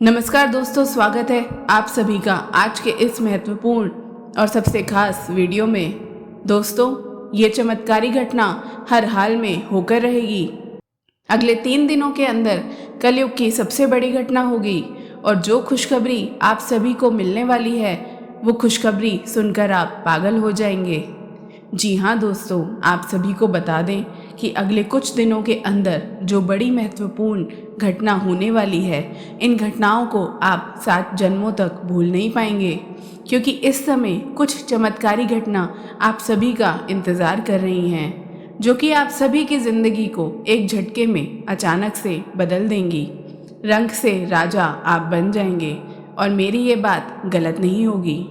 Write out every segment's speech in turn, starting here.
नमस्कार दोस्तों, स्वागत है आप सभी का आज के इस महत्वपूर्ण और सबसे खास वीडियो में। दोस्तों, ये चमत्कारी घटना हर हाल में होकर रहेगी। अगले 3 दिनों के अंदर कलयुग की सबसे बड़ी घटना होगी और जो खुशखबरी आप सभी को मिलने वाली है वो खुशखबरी सुनकर आप पागल हो जाएंगे। जी हाँ दोस्तों, आप सभी को बता दें कि अगले कुछ दिनों के अंदर जो बड़ी महत्वपूर्ण घटना होने वाली है, इन घटनाओं को आप 7 जन्मों तक भूल नहीं पाएंगे, क्योंकि इस समय कुछ चमत्कारी घटना आप सभी का इंतज़ार कर रही हैं, जो कि आप सभी की ज़िंदगी को एक झटके में अचानक से बदल देंगी। रंग से राजा आप बन जाएंगे और मेरी ये बात गलत नहीं होगी।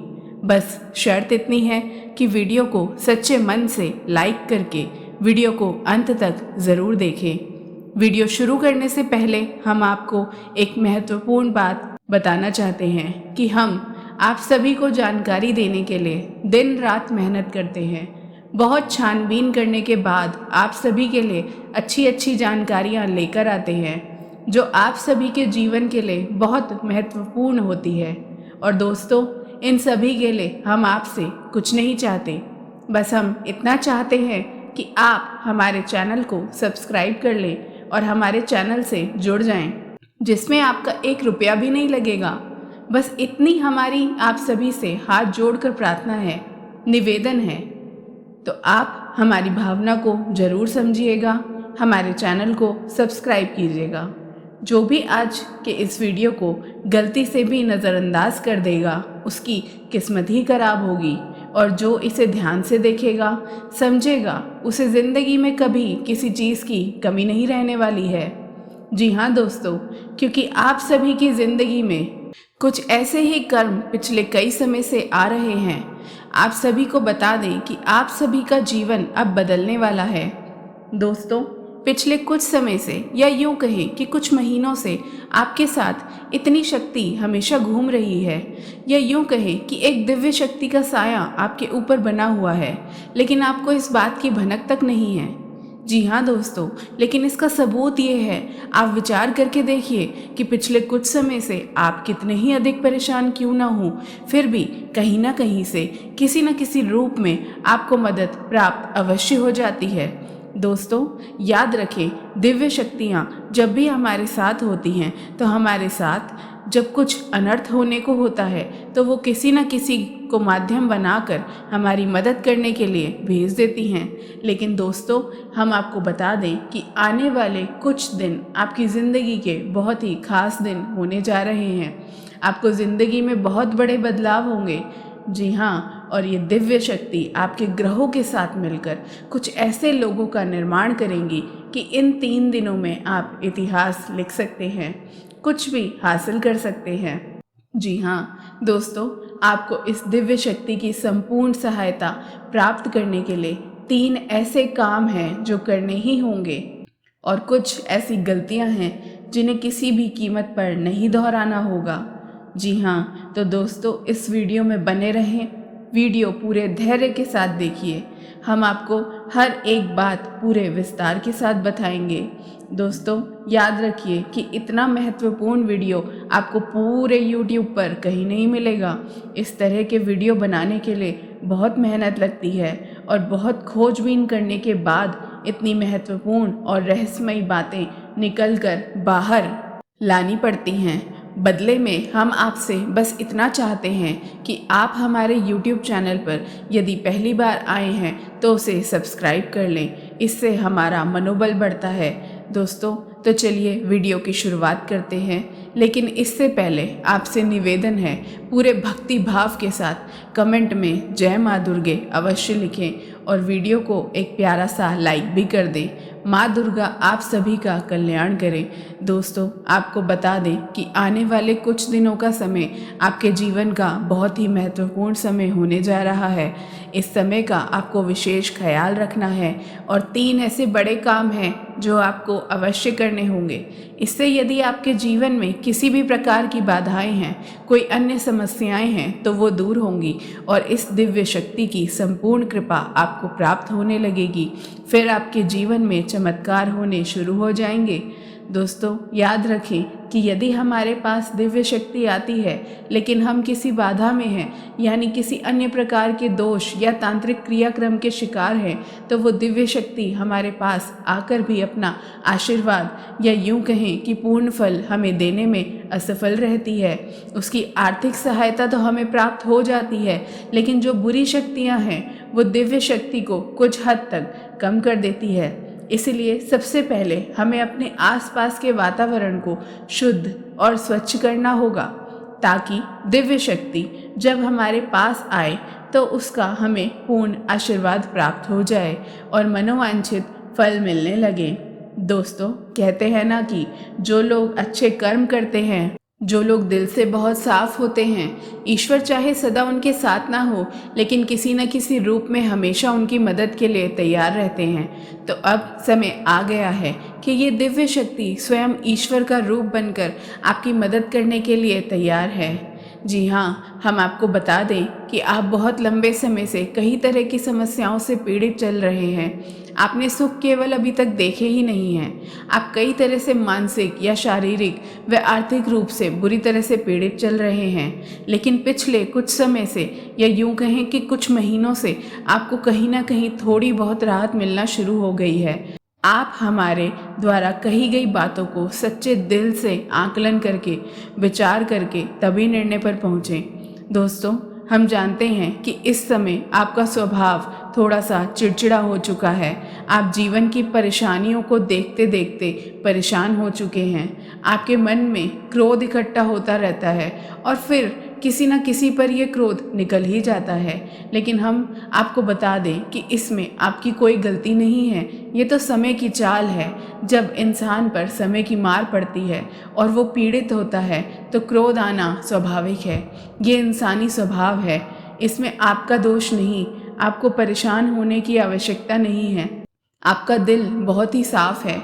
बस शर्त इतनी है कि वीडियो को सच्चे मन से लाइक करके वीडियो को अंत तक ज़रूर देखें। वीडियो शुरू करने से पहले हम आपको एक महत्वपूर्ण बात बताना चाहते हैं कि हम आप सभी को जानकारी देने के लिए दिन रात मेहनत करते हैं। बहुत छानबीन करने के बाद आप सभी के लिए अच्छी जानकारियाँ लेकर आते हैं, जो आप सभी के जीवन के लिए बहुत महत्वपूर्ण होती है। और दोस्तों, इन सभी के लिए हम आपसे कुछ नहीं चाहते, बस हम इतना चाहते हैं कि आप हमारे चैनल को सब्सक्राइब कर लें और हमारे चैनल से जुड़ जाएं, जिसमें आपका 1 रुपया भी नहीं लगेगा। बस इतनी हमारी आप सभी से हाथ जोड़कर प्रार्थना है, निवेदन है। तो आप हमारी भावना को ज़रूर समझिएगा, हमारे चैनल को सब्सक्राइब कीजिएगा। जो भी आज के इस वीडियो को गलती से भी नज़रअंदाज कर देगा, उसकी किस्मत ही खराब होगी, और जो इसे ध्यान से देखेगा, समझेगा, उसे ज़िंदगी में कभी किसी चीज़ की कमी नहीं रहने वाली है। जी हाँ दोस्तों, क्योंकि आप सभी की ज़िंदगी में कुछ ऐसे ही कर्म पिछले कई समय से आ रहे हैं। आप सभी को बता दें कि आप सभी का जीवन अब बदलने वाला है। दोस्तों, पिछले कुछ समय से, या यूँ कहें कि कुछ महीनों से, आपके साथ इतनी शक्ति हमेशा घूम रही है, या यूँ कहें कि एक दिव्य शक्ति का साया आपके ऊपर बना हुआ है, लेकिन आपको इस बात की भनक तक नहीं है। जी हाँ दोस्तों, लेकिन इसका सबूत ये है, आप विचार करके देखिए कि पिछले कुछ समय से आप कितने ही अधिक परेशान क्यों ना हो, फिर भी कहीं ना कहीं से किसी न किसी रूप में आपको मदद प्राप्त अवश्य हो जाती है। दोस्तों, याद रखें, दिव्य शक्तियाँ जब भी हमारे साथ होती हैं तो हमारे साथ जब कुछ अनर्थ होने को होता है तो वो किसी न किसी को माध्यम बनाकर हमारी मदद करने के लिए भेज देती हैं। लेकिन दोस्तों, हम आपको बता दें कि आने वाले कुछ दिन आपकी ज़िंदगी के बहुत ही खास दिन होने जा रहे हैं। आपको ज़िंदगी में बहुत बड़े बदलाव होंगे। जी हाँ, और ये दिव्य शक्ति आपके ग्रहों के साथ मिलकर कुछ ऐसे लोगों का निर्माण करेंगी कि इन 3 दिनों में आप इतिहास लिख सकते हैं, कुछ भी हासिल कर सकते हैं। जी हाँ दोस्तों, आपको इस दिव्य शक्ति की संपूर्ण सहायता प्राप्त करने के लिए 3 ऐसे काम हैं जो करने ही होंगे, और कुछ ऐसी गलतियां हैं जिन्हें किसी भी कीमत पर नहीं दोहराना होगा। जी हाँ, तो दोस्तों, इस वीडियो में बने रहें, वीडियो पूरे धैर्य के साथ देखिए। हम आपको हर एक बात पूरे विस्तार के साथ बताएंगे। दोस्तों, याद रखिए कि इतना महत्वपूर्ण वीडियो आपको पूरे YouTube पर कहीं नहीं मिलेगा। इस तरह के वीडियो बनाने के लिए बहुत मेहनत लगती है और बहुत खोजबीन करने के बाद इतनी महत्वपूर्ण और रहस्यमयी बातें निकल कर बाहर लानी पड़ती हैं। बदले में हम आपसे बस इतना चाहते हैं कि आप हमारे YouTube चैनल पर यदि पहली बार आए हैं तो उसे सब्सक्राइब कर लें, इससे हमारा मनोबल बढ़ता है। दोस्तों, तो चलिए वीडियो की शुरुआत करते हैं, लेकिन इससे पहले आपसे निवेदन है, पूरे भक्ति भाव के साथ कमेंट में जय माँ दुर्गे अवश्य लिखें और वीडियो को एक प्यारा सा लाइक भी कर दें। माँ दुर्गा आप सभी का कल्याण करें। दोस्तों, आपको बता दें कि आने वाले कुछ दिनों का समय आपके जीवन का बहुत ही महत्वपूर्ण समय होने जा रहा है। इस समय का आपको विशेष ख्याल रखना है और 3 ऐसे बड़े काम हैं जो आपको अवश्य करने होंगे। इससे यदि आपके जीवन में किसी भी प्रकार की बाधाएं हैं, कोई अन्य समस्याएं हैं, तो वो दूर होंगी और इस दिव्य शक्ति की संपूर्ण कृपा आपको प्राप्त होने लगेगी। फिर आपके जीवन में चमत्कार होने शुरू हो जाएंगे। दोस्तों, याद रखें, कि यदि हमारे पास दिव्य शक्ति आती है लेकिन हम किसी बाधा में हैं, यानी किसी अन्य प्रकार के दोष या तांत्रिक क्रियाक्रम के शिकार हैं, तो वो दिव्य शक्ति हमारे पास आकर भी अपना आशीर्वाद या यूं कहें कि पूर्ण फल हमें देने में असफल रहती है। उसकी आर्थिक सहायता तो हमें प्राप्त हो जाती है, लेकिन जो बुरी शक्तियां हैं वो दिव्य शक्ति को कुछ हद तक कम कर देती है। इसलिए सबसे पहले हमें अपने आसपास के वातावरण को शुद्ध और स्वच्छ करना होगा, ताकि दिव्य शक्ति जब हमारे पास आए तो उसका हमें पूर्ण आशीर्वाद प्राप्त हो जाए और मनोवांछित फल मिलने लगे। दोस्तों, कहते हैं ना कि जो लोग अच्छे कर्म करते हैं, जो लोग दिल से बहुत साफ होते हैं, ईश्वर चाहे सदा उनके साथ ना हो, लेकिन किसी न किसी रूप में हमेशा उनकी मदद के लिए तैयार रहते हैं। तो अब समय आ गया है कि ये दिव्य शक्ति स्वयं ईश्वर का रूप बनकर आपकी मदद करने के लिए तैयार है। जी हाँ, हम आपको बता दें कि आप बहुत लंबे समय से कई तरह की समस्याओं से पीड़ित चल रहे हैं। आपने सुख केवल अभी तक देखे ही नहीं हैं। आप कई तरह से मानसिक या शारीरिक व आर्थिक रूप से बुरी तरह से पीड़ित चल रहे हैं, लेकिन पिछले कुछ समय से या यूं कहें कि कुछ महीनों से आपको कहीं ना कहीं थोड़ी बहुत राहत मिलना शुरू हो गई है। आप हमारे द्वारा कही गई बातों को सच्चे दिल से आकलन करके, विचार करके तभी निर्णय पर पहुँचें। दोस्तों, हम जानते हैं कि इस समय आपका स्वभाव थोड़ा सा चिड़चिड़ा हो चुका है। आप जीवन की परेशानियों को देखते देखते परेशान हो चुके हैं। आपके मन में क्रोध इकट्ठा होता रहता है और फिर किसी न किसी पर यह क्रोध निकल ही जाता है। लेकिन हम आपको बता दें कि इसमें आपकी कोई गलती नहीं है। ये तो समय की चाल है। जब इंसान पर समय की मार पड़ती है और वो पीड़ित होता है तो क्रोध आना स्वाभाविक है। ये इंसानी स्वभाव है। इसमें आपका दोष नहीं। आपको परेशान होने की आवश्यकता नहीं है। आपका दिल बहुत ही साफ है।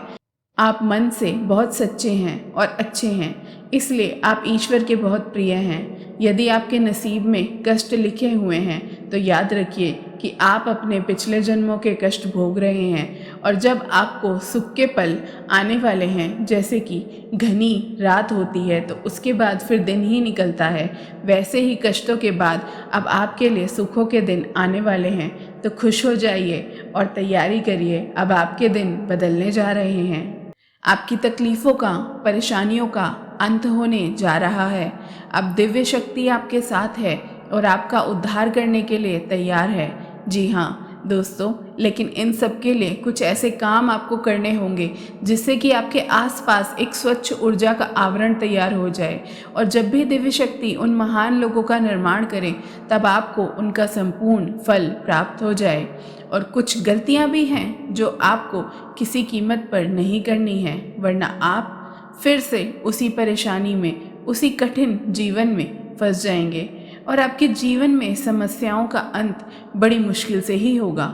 आप मन से बहुत सच्चे हैं और अच्छे हैं, इसलिए आप ईश्वर के बहुत प्रिय हैं। यदि आपके नसीब में कष्ट लिखे हुए हैं तो याद रखिए कि आप अपने पिछले जन्मों के कष्ट भोग रहे हैं, और जब आपको सुख के पल आने वाले हैं, जैसे कि घनी रात होती है तो उसके बाद फिर दिन ही निकलता है, वैसे ही कष्टों के बाद अब आपके लिए सुखों के दिन आने वाले हैं। तो खुश हो जाइए और तैयारी करिए, अब आपके दिन बदलने जा रहे हैं। आपकी तकलीफ़ों का, परेशानियों का अंत होने जा रहा है। अब दिव्य शक्ति आपके साथ है और आपका उद्धार करने के लिए तैयार है। जी हाँ दोस्तों, लेकिन इन सब के लिए कुछ ऐसे काम आपको करने होंगे जिससे कि आपके आसपास एक स्वच्छ ऊर्जा का आवरण तैयार हो जाए, और जब भी दिव्य शक्ति उन महान लोगों का निर्माण करे तब आपको उनका संपूर्ण फल प्राप्त हो जाए। और कुछ गलतियां भी हैं जो आपको किसी कीमत पर नहीं करनी है, वरना आप फिर से उसी परेशानी में, उसी कठिन जीवन में फंस जाएंगे और आपके जीवन में समस्याओं का अंत बड़ी मुश्किल से ही होगा।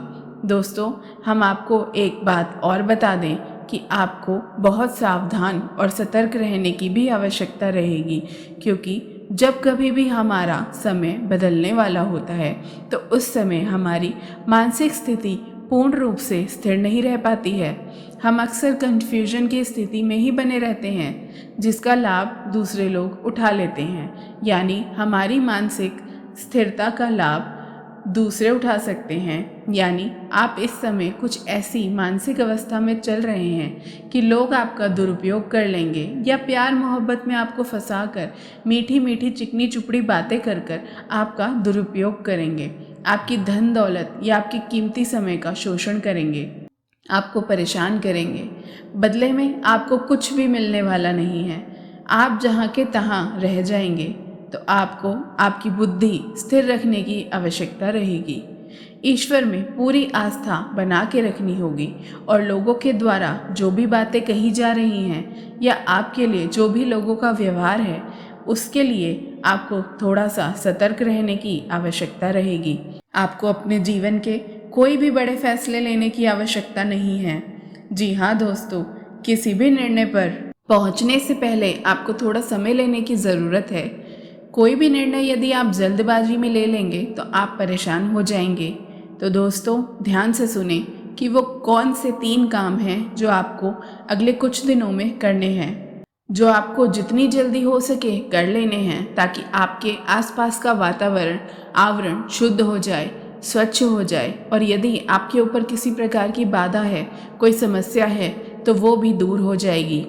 दोस्तों, हम आपको एक बात और बता दें कि आपको बहुत सावधान और सतर्क रहने की भी आवश्यकता रहेगी, क्योंकि जब कभी भी हमारा समय बदलने वाला होता है तो उस समय हमारी मानसिक स्थिति पूर्ण रूप से स्थिर नहीं रह पाती है। हम अक्सर कन्फ्यूजन की स्थिति में ही बने रहते हैं, जिसका लाभ दूसरे लोग उठा लेते हैं। यानी हमारी मानसिक स्थिरता का लाभ दूसरे उठा सकते हैं। यानी आप इस समय कुछ ऐसी मानसिक अवस्था में चल रहे हैं कि लोग आपका दुरुपयोग कर लेंगे या प्यार मोहब्बत में आपको फंसाकर मीठी मीठी चिकनी चुपड़ी बातें कर कर आपका दुरुपयोग करेंगे। आपकी धन दौलत या आपकी कीमती समय का शोषण करेंगे, आपको परेशान करेंगे। बदले में आपको कुछ भी मिलने वाला नहीं है। आप जहाँ के तहाँ रह जाएंगे। तो आपको आपकी बुद्धि स्थिर रखने की आवश्यकता रहेगी। ईश्वर में पूरी आस्था बना के रखनी होगी, और लोगों के द्वारा जो भी बातें कही जा रही हैं या आपके लिए जो भी लोगों का व्यवहार है, उसके लिए आपको थोड़ा सा सतर्क रहने की आवश्यकता रहेगी। आपको अपने जीवन के कोई भी बड़े फैसले लेने की आवश्यकता नहीं है। जी हाँ दोस्तों, किसी भी निर्णय पर पहुंचने से पहले आपको थोड़ा समय लेने की ज़रूरत है। कोई भी निर्णय यदि आप जल्दबाजी में ले लेंगे तो आप परेशान हो जाएंगे। तो दोस्तों, ध्यान से सुने कि वो कौन से 3 काम हैं जो आपको अगले कुछ दिनों में करने हैं। जो आपको जितनी जल्दी हो सके कर लेने हैं, ताकि आपके आसपास का वातावरण आवरण शुद्ध हो जाए, स्वच्छ हो जाए, और यदि आपके ऊपर किसी प्रकार की बाधा है, कोई समस्या है, तो वो भी दूर हो जाएगी।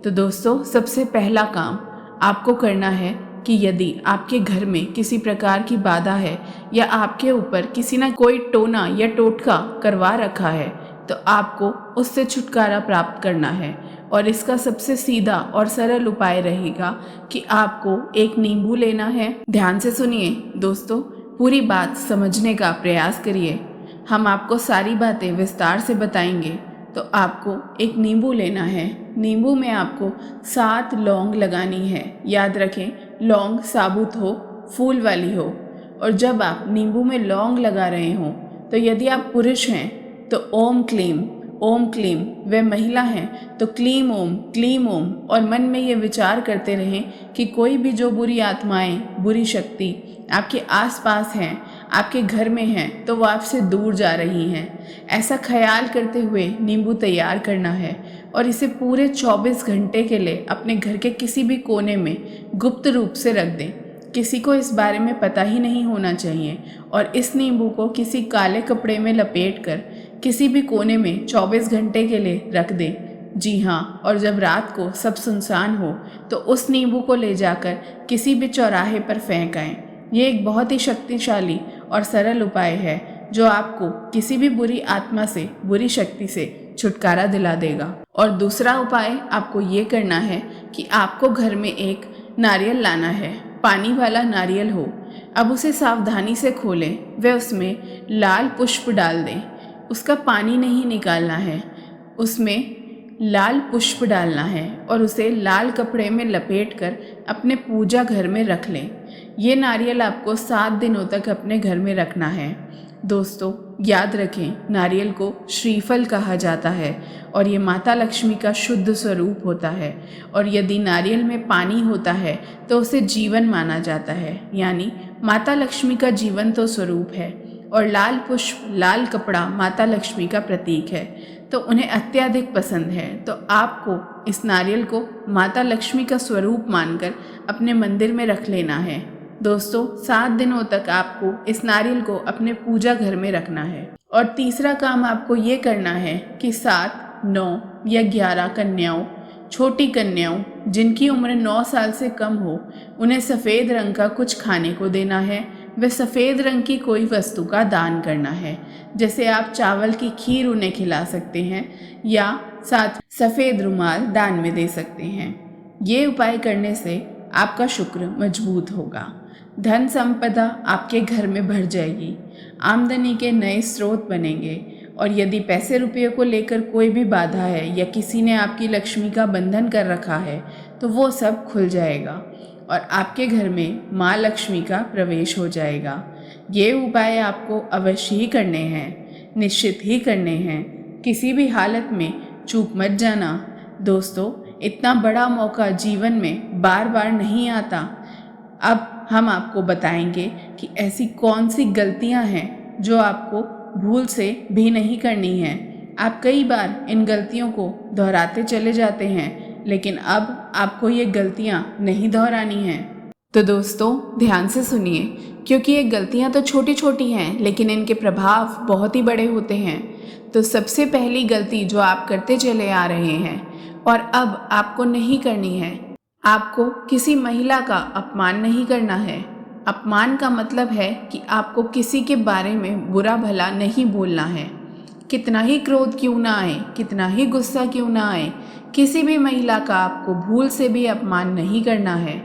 तो दोस्तों, सबसे पहला काम आपको करना है कि यदि आपके घर में किसी प्रकार की बाधा है या आपके ऊपर किसी न कोई टोना या टोटका करवा रखा है, तो आपको उससे छुटकारा प्राप्त करना है। और इसका सबसे सीधा और सरल उपाय रहेगा कि आपको एक नींबू लेना है। ध्यान से सुनिए दोस्तों, पूरी बात समझने का प्रयास करिए। हम आपको सारी बातें विस्तार से बताएंगे। तो आपको एक नींबू लेना है। नींबू में आपको 7 लौंग लगानी है। याद रखें, लौंग साबुत हो, फूल वाली हो। और जब आप नींबू में लौंग लगा रहे हों, तो यदि आप पुरुष हैं तो ओम क्लीम, वे महिला हैं तो क्लीम ओम, और मन में ये विचार करते रहें कि कोई भी जो बुरी आत्माएं, बुरी शक्ति आपके आसपास हैं, आपके घर में हैं, तो वो आपसे दूर जा रही हैं। ऐसा ख्याल करते हुए नींबू तैयार करना है और इसे पूरे 24 घंटे के लिए अपने घर के किसी भी कोने में गुप्त रूप से रख दें। किसी को इस बारे में पता ही नहीं होना चाहिए। और इस नींबू को किसी काले कपड़े में लपेटकर किसी भी कोने में 24 घंटे के लिए रख दें। जी हाँ, और जब रात को सब सुनसान हो तो उस नींबू को ले जाकर किसी भी चौराहे पर फेंक आएं। ये एक बहुत ही शक्तिशाली और सरल उपाय है जो आपको किसी भी बुरी आत्मा से, बुरी शक्ति से छुटकारा दिला देगा। और दूसरा उपाय आपको ये करना है कि आपको घर में एक नारियल लाना है, पानी वाला नारियल हो। अब उसे सावधानी से खोलें, वे उसमें लाल पुष्प डाल दें। उसका पानी नहीं निकालना है, उसमें लाल पुष्प डालना है और उसे लाल कपड़े में लपेटकर अपने पूजा घर में रख लें। ये नारियल आपको 7 दिनों तक अपने घर में रखना है। दोस्तों, याद रखें, नारियल को श्रीफल कहा जाता है और ये माता लक्ष्मी का शुद्ध स्वरूप होता है। और यदि नारियल में पानी होता है तो उसे जीवन माना जाता है, यानी माता लक्ष्मी का जीवन तो स्वरूप है। और लाल पुष्प, लाल कपड़ा माता लक्ष्मी का प्रतीक है, तो उन्हें अत्यधिक पसंद है। तो आपको इस नारियल को माता लक्ष्मी का स्वरूप मानकर अपने मंदिर में रख लेना है। दोस्तों, 7 दिनों तक आपको इस नारियल को अपने पूजा घर में रखना है। और तीसरा काम आपको ये करना है कि 7, 9 या 11 कन्याओं, छोटी कन्याओं जिनकी उम्र 9 साल से कम हो, उन्हें सफ़ेद रंग का कुछ खाने को देना है। वे सफ़ेद रंग की कोई वस्तु का दान करना है। जैसे आप चावल की खीर उन्हें खिला सकते हैं या साथ सफ़ेद रुमाल दान में दे सकते हैं। ये उपाय करने से आपका शुक्र मजबूत होगा, धन संपदा आपके घर में भर जाएगी, आमदनी के नए स्रोत बनेंगे। और यदि पैसे रुपये को लेकर कोई भी बाधा है या किसी ने आपकी लक्ष्मी का बंधन कर रखा है, तो वो सब खुल जाएगा और आपके घर में माँ लक्ष्मी का प्रवेश हो जाएगा। ये उपाय आपको अवश्य ही करने हैं, निश्चित ही करने हैं। किसी भी हालत में चूक मत जाना। दोस्तों, इतना बड़ा मौका जीवन में बार बार नहीं आता। अब हम आपको बताएंगे कि ऐसी कौन सी गलतियां हैं जो आपको भूल से भी नहीं करनी है। आप कई बार इन गलतियों को दोहराते चले जाते हैं, लेकिन अब आपको ये गलतियां नहीं दोहरानी हैं। तो दोस्तों, ध्यान से सुनिए, क्योंकि ये गलतियां तो छोटी छोटी हैं, लेकिन इनके प्रभाव बहुत ही बड़े होते हैं। तो सबसे पहली गलती जो आप करते चले आ रहे हैं और अब आपको नहीं करनी है, आपको किसी महिला का अपमान नहीं करना है। अपमान का मतलब है कि आपको किसी के बारे में बुरा भला नहीं बोलना है। कितना ही क्रोध क्यों ना आए, कितना ही गुस्सा क्यों ना आए, किसी भी महिला का आपको भूल से भी अपमान नहीं करना है।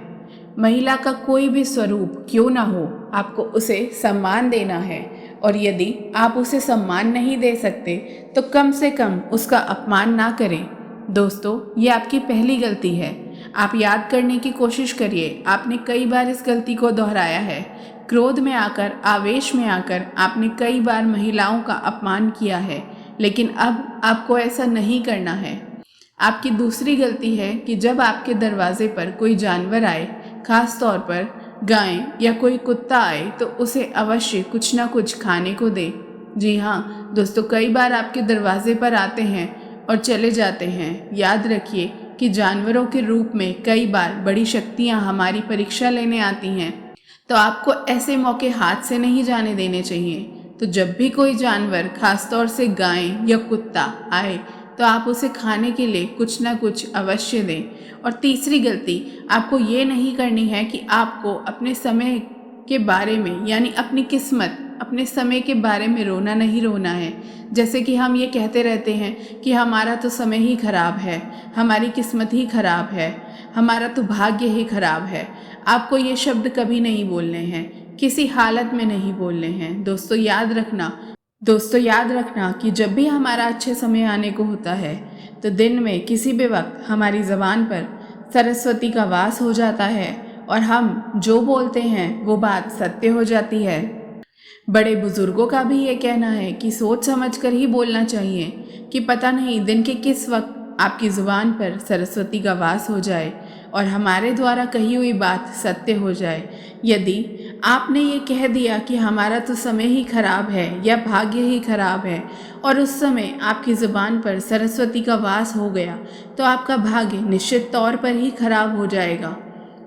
महिला का कोई भी स्वरूप क्यों ना हो, आपको उसे सम्मान देना है। और यदि आप उसे सम्मान नहीं दे सकते तो कम से कम उसका अपमान ना करें। दोस्तों, ये आपकी पहली गलती है। आप याद करने की कोशिश करिए, आपने कई बार इस गलती को दोहराया है। क्रोध में आकर, आवेश में आकर आपने कई बार महिलाओं का अपमान किया है, लेकिन अब आपको ऐसा नहीं करना है। आपकी दूसरी गलती है कि जब आपके दरवाजे पर कोई जानवर आए, खास तौर पर गाय या कोई कुत्ता आए, तो उसे अवश्य कुछ ना कुछ खाने को दे। जी हाँ दोस्तों, कई बार आपके दरवाजे पर आते हैं और चले जाते हैं। याद रखिए, कि जानवरों के रूप में कई बार बड़ी शक्तियां हमारी परीक्षा लेने आती हैं, तो आपको ऐसे मौके हाथ से नहीं जाने देने चाहिए। तो जब भी कोई जानवर, खासतौर से गाय या कुत्ता आए, तो आप उसे खाने के लिए कुछ ना कुछ अवश्य दें। और तीसरी गलती आपको ये नहीं करनी है कि आपको अपने समय के बारे में, यानी अपनी किस्मत, अपने समय के बारे में नहीं रोना है। जैसे कि हम ये कहते रहते हैं कि हमारा तो समय ही खराब है, हमारी किस्मत ही खराब है, हमारा तो भाग्य ही खराब है। आपको ये शब्द कभी नहीं बोलने हैं, किसी हालत में नहीं बोलने हैं। दोस्तों याद रखना कि जब भी हमारा अच्छे समय आने को होता है, तो दिन में किसी भी वक्त हमारी ज़बान पर सरस्वती का वास हो जाता है और हम जो बोलते हैं वो बात सत्य हो जाती है। बड़े बुजुर्गों का भी ये कहना है कि सोच समझ कर ही बोलना चाहिए, कि पता नहीं दिन के किस वक्त आपकी ज़ुबान पर सरस्वती का वास हो जाए और हमारे द्वारा कही हुई बात सत्य हो जाए। यदि आपने ये कह दिया कि हमारा तो समय ही खराब है या भाग्य ही खराब है, और उस समय आपकी ज़ुबान पर सरस्वती का वास हो गया, तो आपका भाग्य निश्चित तौर पर ही खराब हो जाएगा।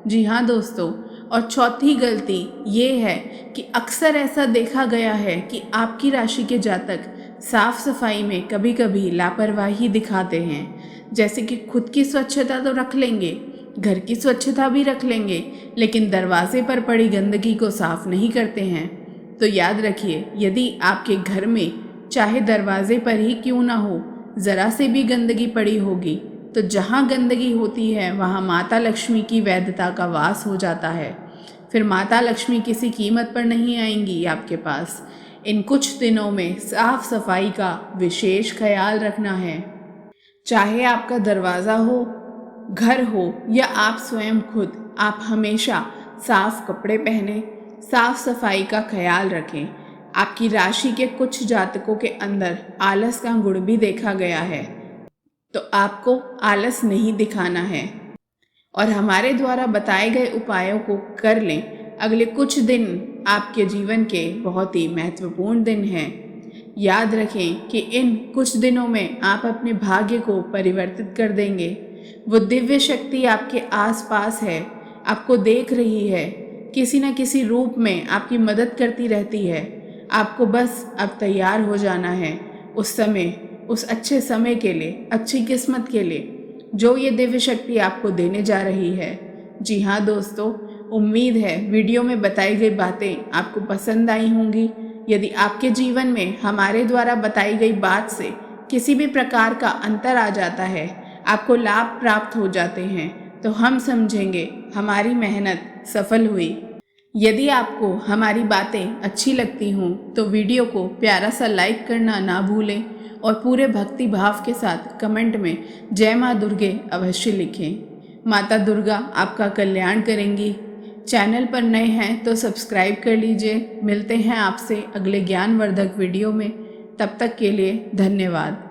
जी हाँ दोस्तों, और चौथी गलती ये है कि अक्सर ऐसा देखा गया है कि आपकी राशि के जातक साफ सफाई में कभी कभी लापरवाही दिखाते हैं। जैसे कि खुद की स्वच्छता तो रख लेंगे, घर की स्वच्छता भी रख लेंगे, लेकिन दरवाजे पर पड़ी गंदगी को साफ नहीं करते हैं। तो याद रखिए, यदि आपके घर में चाहे दरवाजे पर ही क्यों ना हो, ज़रा से भी गंदगी पड़ी होगी, तो जहाँ गंदगी होती है वहाँ माता लक्ष्मी की वैधता का वास हो जाता है। फिर माता लक्ष्मी किसी कीमत पर नहीं आएंगी आपके पास। इन कुछ दिनों में साफ सफाई का विशेष ख्याल रखना है। चाहे आपका दरवाज़ा हो, घर हो या आप स्वयं खुद, आप हमेशा साफ कपड़े पहने, साफ सफाई का ख्याल रखें। आपकी राशि के कुछ जातकों के अंदर आलस का गुण भी देखा गया है, तो आपको आलस नहीं दिखाना है और हमारे द्वारा बताए गए उपायों को कर लें। अगले कुछ दिन आपके जीवन के बहुत ही महत्वपूर्ण दिन हैं। याद रखें कि इन कुछ दिनों में आप अपने भाग्य को परिवर्तित कर देंगे। वो दिव्य शक्ति आपके आसपास है, आपको देख रही है, किसी न किसी रूप में आपकी मदद करती रहती है। आपको बस अब तैयार हो जाना है उस समय, उस अच्छे समय के लिए, अच्छी किस्मत के लिए जो ये दिव्य शक्ति आपको देने जा रही है। जी हाँ दोस्तों, उम्मीद है वीडियो में बताई गई बातें आपको पसंद आई होंगी। यदि आपके जीवन में हमारे द्वारा बताई गई बात से किसी भी प्रकार का अंतर आ जाता है, आपको लाभ प्राप्त हो जाते हैं, तो हम समझेंगे हमारी मेहनत सफल हुई। यदि आपको हमारी बातें अच्छी लगती हों तो वीडियो को प्यारा सा लाइक करना ना भूलें और पूरे भक्ति भाव के साथ कमेंट में जय माँ दुर्गे अवश्य लिखें। माता दुर्गा आपका कल्याण करेंगी। चैनल पर नए हैं तो सब्सक्राइब कर लीजिए। मिलते हैं आपसे अगले ज्ञानवर्धक वीडियो में। तब तक के लिए धन्यवाद।